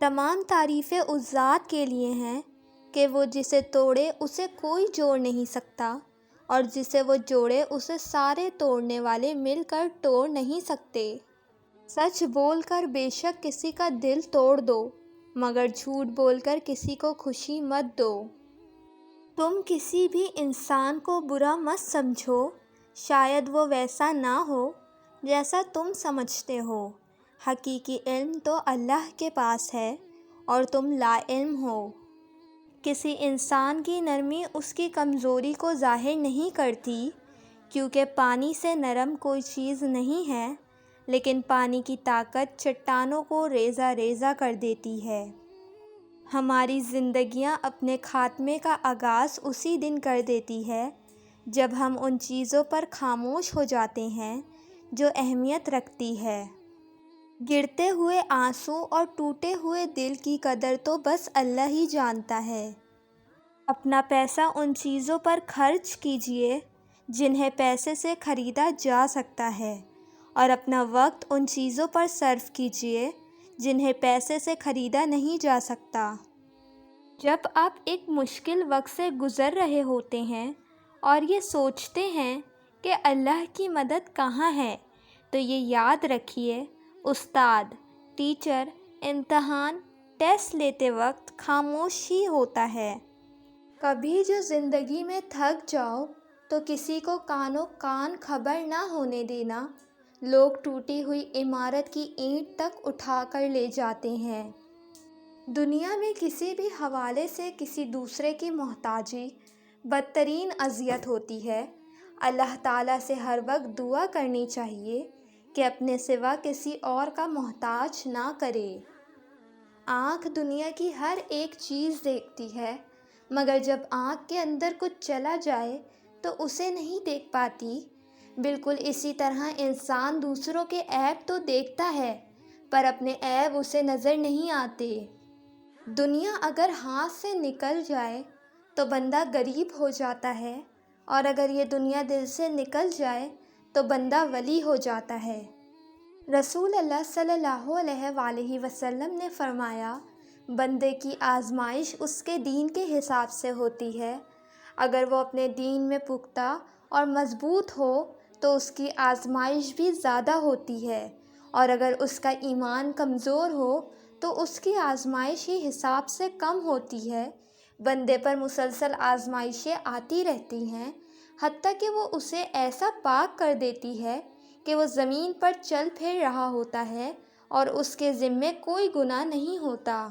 تمام تعریفیں اس ذات کے لیے ہیں کہ وہ جسے توڑے اسے کوئی جوڑ نہیں سکتا، اور جسے وہ جوڑے اسے سارے توڑنے والے مل کر توڑ نہیں سکتے۔ سچ بول کر بے شک کسی کا دل توڑ دو، مگر جھوٹ بول کر کسی کو خوشی مت دو۔ تم کسی بھی انسان کو برا مت سمجھو، شاید وہ ویسا نہ ہو جیسا تم سمجھتے ہو۔ حقیقی علم تو اللہ کے پاس ہے اور تم لا علم ہو۔ کسی انسان کی نرمی اس کی کمزوری کو ظاہر نہیں کرتی، کیونکہ پانی سے نرم کوئی چیز نہیں ہے، لیکن پانی کی طاقت چٹانوں کو ریزہ ریزہ کر دیتی ہے۔ ہماری زندگیاں اپنے خاتمے کا آغاز اسی دن کر دیتی ہے جب ہم ان چیزوں پر خاموش ہو جاتے ہیں جو اہمیت رکھتی ہے۔ گرتے ہوئے آنسو اور ٹوٹے ہوئے دل کی قدر تو بس اللہ ہی جانتا ہے۔ اپنا پیسہ ان چیزوں پر خرچ کیجیے جنہیں پیسے سے خریدا جا سکتا ہے، اور اپنا وقت ان چیزوں پر صرف کیجیے جنہیں پیسے سے خریدا نہیں جا سکتا۔ جب آپ ایک مشکل وقت سے گزر رہے ہوتے ہیں اور یہ سوچتے ہیں کہ اللہ کی مدد کہاں ہے، تو یہ یاد رکھیے، استاد، ٹیچر امتحان، ٹیسٹ لیتے وقت خاموش ہی ہوتا ہے۔ کبھی جو زندگی میں تھک جاؤ تو کسی کو کانوں کان خبر نہ ہونے دینا۔ لوگ ٹوٹی ہوئی عمارت کی اینٹ تک اٹھا کر لے جاتے ہیں۔ دنیا میں کسی بھی حوالے سے کسی دوسرے کی محتاجی بدترین اذیت ہوتی ہے۔ اللہ تعالیٰ سے ہر وقت دعا کرنی چاہیے کہ اپنے سوا کسی اور کا محتاج نہ کرے۔ آنکھ دنیا کی ہر ایک چیز دیکھتی ہے، مگر جب آنکھ کے اندر کچھ چلا جائے تو اسے نہیں دیکھ پاتی۔ بالکل اسی طرح انسان دوسروں کے عیب تو دیکھتا ہے، پر اپنے عیب اسے نظر نہیں آتے۔ دنیا اگر ہاتھ سے نکل جائے تو بندہ غریب ہو جاتا ہے، اور اگر یہ دنیا دل سے نکل جائے تو بندہ ولی ہو جاتا ہے۔ رسول اللہ صلی اللہ علیہ وآلہ وسلم نے فرمایا، بندے کی آزمائش اس کے دین کے حساب سے ہوتی ہے۔ اگر وہ اپنے دین میں پختہ اور مضبوط ہو تو اس کی آزمائش بھی زیادہ ہوتی ہے، اور اگر اس کا ایمان کمزور ہو تو اس کی آزمائش ہی حساب سے کم ہوتی ہے۔ بندے پر مسلسل آزمائشیں آتی رہتی ہیں، حتیٰ کہ وہ اسے ایسا پاک کر دیتی ہے کہ وہ زمین پر چل پھر رہا ہوتا ہے اور اس کے ذمے کوئی گناہ نہیں ہوتا۔